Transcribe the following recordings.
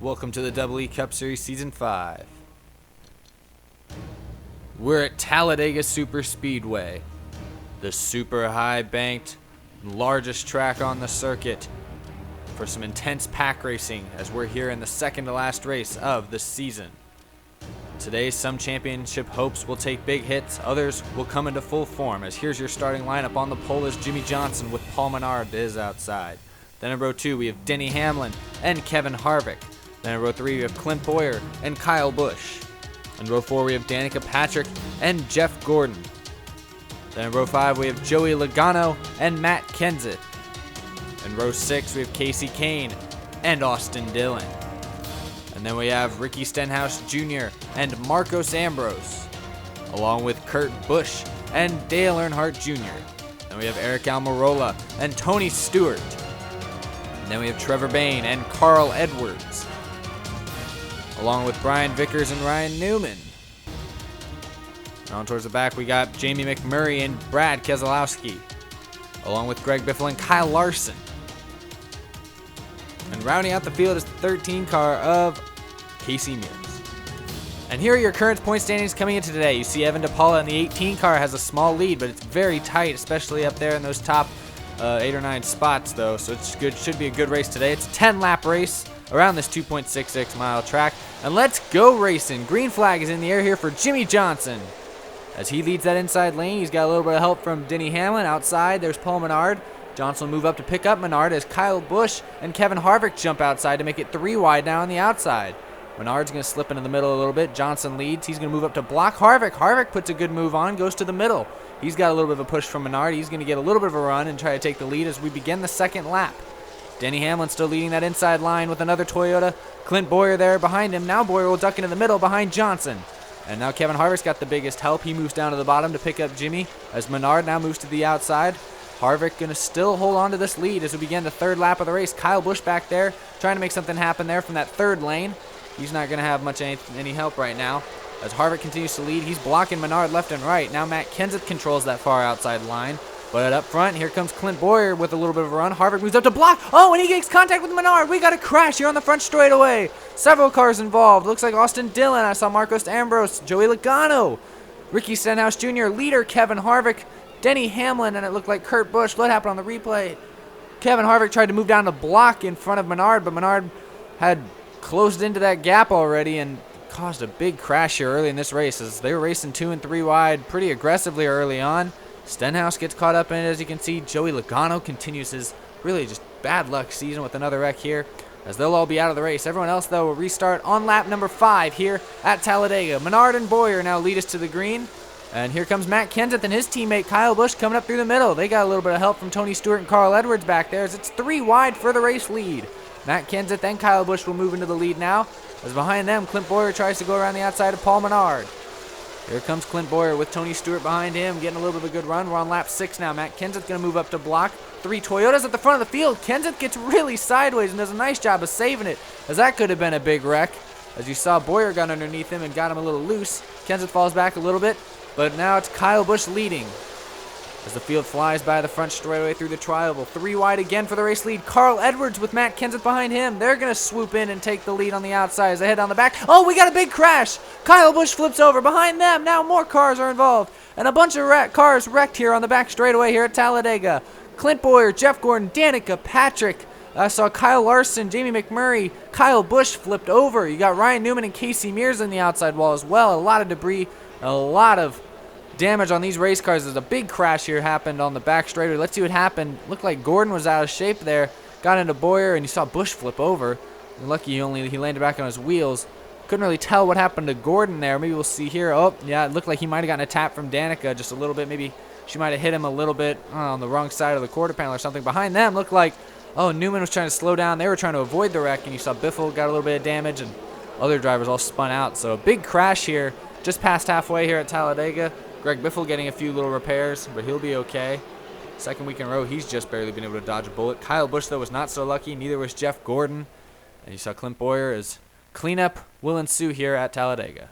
Welcome to the Double E Cup Series Season 5. We're at Talladega Superspeedway, the super high-banked, largest track on the circuit, for some intense pack racing as we're here in the second to last race of the season. Today, some championship hopes will take big hits, others will come into full form, as here's your starting lineup. On the pole is Jimmy Johnson with Paul Menard to his outside. Then in row 2 we have Denny Hamlin and Kevin Harvick. Then in row 3 we have Clint Bowyer and Kyle Busch. In row 4 we have Danica Patrick and Jeff Gordon. Then in row 5 we have Joey Logano and Matt Kenseth. In row 6 we have Casey Kane and Austin Dillon. And then we have Ricky Stenhouse Jr. and Marcos Ambrose, along with Kurt Busch and Dale Earnhardt Jr. Then we have Eric Almirola and Tony Stewart. And then we have Trevor Bayne and Carl Edwards, along with Brian Vickers and Ryan Newman. And on towards the back, we got Jamie McMurray and Brad Keselowski, along with Greg Biffle and Kyle Larson. And rounding out the field is the 13 car of Casey Mears. And here are your current point standings coming into today. You see Evan DePaula in the 18 car has a small lead, but it's very tight, especially up there in those top 8 or 9 spots, though. So it's good. Should be a good race today. It's a 10-lap race around this 2.66 mile track. And let's go racing. Green flag is in the air here for Jimmy Johnson as he leads that inside lane. He's got a little bit of help from Denny Hamlin. Outside, there's Paul Menard. Johnson will move up to pick up Menard as Kyle Busch and Kevin Harvick jump outside to make it 3 wide now on the outside. Menard's going to slip into the middle a little bit. Johnson leads. He's going to move up to block Harvick. Harvick puts a good move on, goes to the middle. He's got a little bit of a push from Menard. He's going to get a little bit of a run and try to take the lead as we begin the second lap. Denny Hamlin still leading that inside line with another Toyota. Clint Bowyer there behind him. Now Bowyer will duck into the middle behind Johnson. And now Kevin Harvick's got the biggest help. He moves down to the bottom to pick up Jimmy as Menard now moves to the outside. Harvick going to still hold on to this lead as we begin the third lap of the race. Kyle Busch back there trying to make something happen there from that third lane. He's not going to have much any help right now as Harvick continues to lead. He's blocking Menard left and right. Now Matt Kenseth controls that far outside line. But up front, here comes Clint Bowyer with a little bit of a run. Harvick moves up to block. Oh, and he gets contact with Menard. We got a crash here on the front straightaway. Several cars involved. Looks like Austin Dillon. I saw Marcos Ambrose, Joey Logano, Ricky Stenhouse Jr., leader Kevin Harvick, Denny Hamlin, and it looked like Kurt Busch. What happened on the replay? Kevin Harvick tried to move down the block in front of Menard, but Menard had closed into that gap already and caused a big crash here early in this race as they were racing 2 and 3 wide pretty aggressively early on. Stenhouse gets caught up in it, as you can see. Joey Logano continues his really just bad luck season with another wreck here, as they'll all be out of the race. Everyone else, though, will restart on lap number 5 here at Talladega. Menard and Bowyer now lead us to the green. And here comes Matt Kenseth and his teammate Kyle Busch coming up through the middle. They got a little bit of help from Tony Stewart and Carl Edwards back there as it's 3 wide for the race lead. Matt Kenseth and Kyle Busch will move into the lead now, as behind them Clint Bowyer tries to go around the outside of Paul Menard. Here comes Clint Bowyer with Tony Stewart behind him, getting a little bit of a good run. We're on lap 6 now. Matt Kenseth going to move up to block. 3 Toyotas at the front of the field. Kenseth gets really sideways and does a nice job of saving it, as that could have been a big wreck. As you saw, Bowyer got underneath him and got him a little loose. Kenseth falls back a little bit, but now it's Kyle Busch leading as the field flies by the front straightaway through the tri-oval. 3 wide again for the race lead. Carl Edwards with Matt Kenseth behind him. They're going to swoop in and take the lead on the outside as they head down the back. Oh, we got a big crash. Kyle Busch flips over. Behind them, now more cars are involved. And a bunch of cars wrecked here on the back straightaway here at Talladega. Clint Bowyer, Jeff Gordon, Danica Patrick. I saw Kyle Larson, Jamie McMurray, Kyle Busch flipped over. You got Ryan Newman and Casey Mears in the outside wall as well. A lot of debris, a lot of damage on these race cars. There's a big crash here happened on the back straightaway. Let's see what happened. Looked like Gordon was out of shape there. Got into Bowyer, and you saw Busch flip over. And lucky he landed back on his wheels. Couldn't really tell what happened to Gordon there. Maybe we'll see here. Oh, yeah, it looked like he might have gotten a tap from Danica just a little bit. Maybe she might have hit him a little bit on the wrong side of the quarter panel or something. Behind them looked like, oh, Newman was trying to slow down. They were trying to avoid the wreck, and you saw Biffle got a little bit of damage, and other drivers all spun out. So a big crash here just past halfway here at Talladega. Greg Biffle getting a few little repairs, but he'll be okay. Second week in a row, he's just barely been able to dodge a bullet. Kyle Busch, though, was not so lucky. Neither was Jeff Gordon. And you saw Clint Bowyer as cleanup will ensue here at Talladega.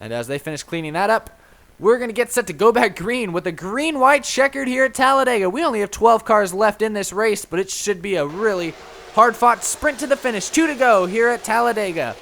And as they finish cleaning that up, we're going to get set to go back green with the green-white checkered here at Talladega. We only have 12 cars left in this race, but it should be a really hard-fought sprint to the finish. 2 to go here at Talladega.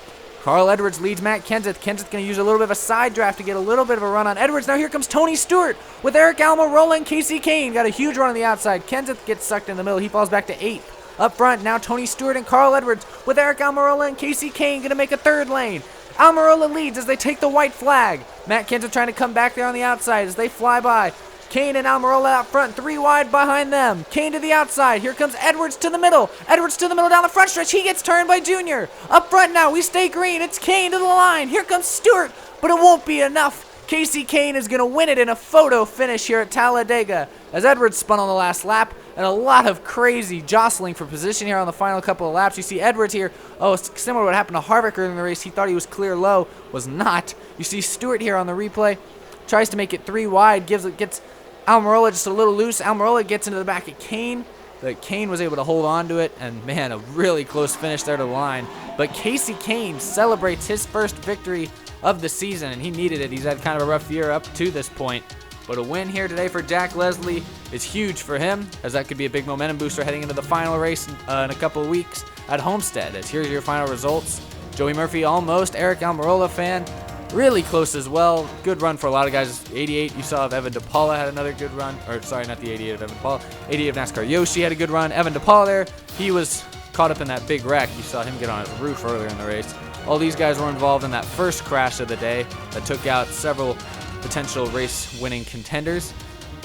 Carl Edwards leads Matt Kenseth. Kenseth going to use a little bit of a side draft to get a little bit of a run on Edwards. Now here comes Tony Stewart with Eric Almirola and Casey Kane. Got a huge run on the outside. Kenseth gets sucked in the middle. He falls back to 8th. Up front, now Tony Stewart and Carl Edwards with Eric Almirola and Casey Kane going to make a 3rd lane. Almirola leads as they take the white flag. Matt Kenseth trying to come back there on the outside as they fly by. Kane and Almirola out front, 3 wide behind them. Kane to the outside. Here comes Edwards to the middle. Edwards to the middle down the front stretch. He gets turned by Junior. Up front now, we stay green. It's Kane to the line. Here comes Stewart, but it won't be enough. Casey Kane is going to win it in a photo finish here at Talladega as Edwards spun on the last lap, and a lot of crazy jostling for position here on the final couple of laps. You see Edwards here, similar to what happened to Harvick earlier in the race. He thought he was clear low, was not. You see Stewart here on the replay, tries to make it 3 wide, gets Almirola just a little loose. Almirola gets into the back of Kane, but Kane was able to hold on to it, and man, a really close finish there to the line. But Casey Kane celebrates his first victory of the season, and he needed it. He's had kind of a rough year up to this point, but a win here today for Jack Leslie is huge for him, as that could be a big momentum booster heading into the final race in a couple of weeks at Homestead. As here's your final results. Joey Murphy almost, Eric Almirola fan, really close as well. Good run for a lot of guys. 88 you saw of Evan DePaula had another good run, or sorry, not the 88 of Evan DePaula, 88 of NASCAR Yoshi had a good run. Evan DePaula there, he was caught up in that big wreck. You saw him get on his roof earlier in the race. All these guys were involved in that first crash of the day that took out several potential race-winning contenders.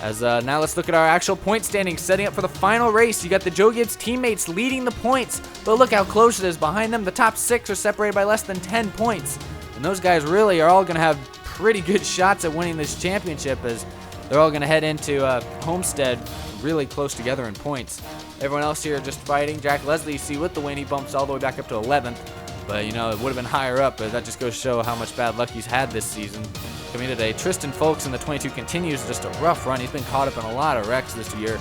As now let's look at our actual point standings setting up for the final race. You got the Joe Gibbs teammates leading the points, but look how close it is. Behind them, the top 6 are separated by less than 10 points. And those guys really are all going to have pretty good shots at winning this championship, as they're all going to head into Homestead really close together in points. Everyone else here just fighting. Jack Leslie, you see with the win, he bumps all the way back up to 11th. But, you know, it would have been higher up, but that just goes to show how much bad luck he's had this season. Coming today, Tristan Folks in the 22 continues just a rough run. He's been caught up in a lot of wrecks this year.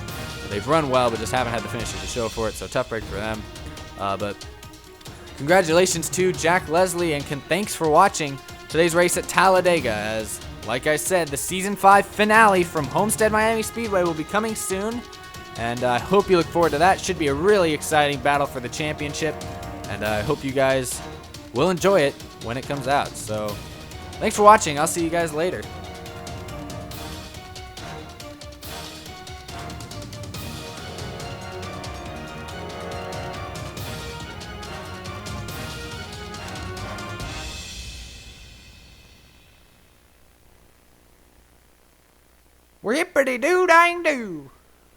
They've run well, but just haven't had the finishes to show for it, so tough break for them. But congratulations to Jack Leslie, and thanks for watching today's race at Talladega. As, like I said, the Season 5 finale from Homestead Miami Speedway will be coming soon, and I hope you look forward to that. Should be a really exciting battle for the championship, and I hope you guys will enjoy it when it comes out. So, thanks for watching. I'll see you guys later. Whippity-doo-dang-doo.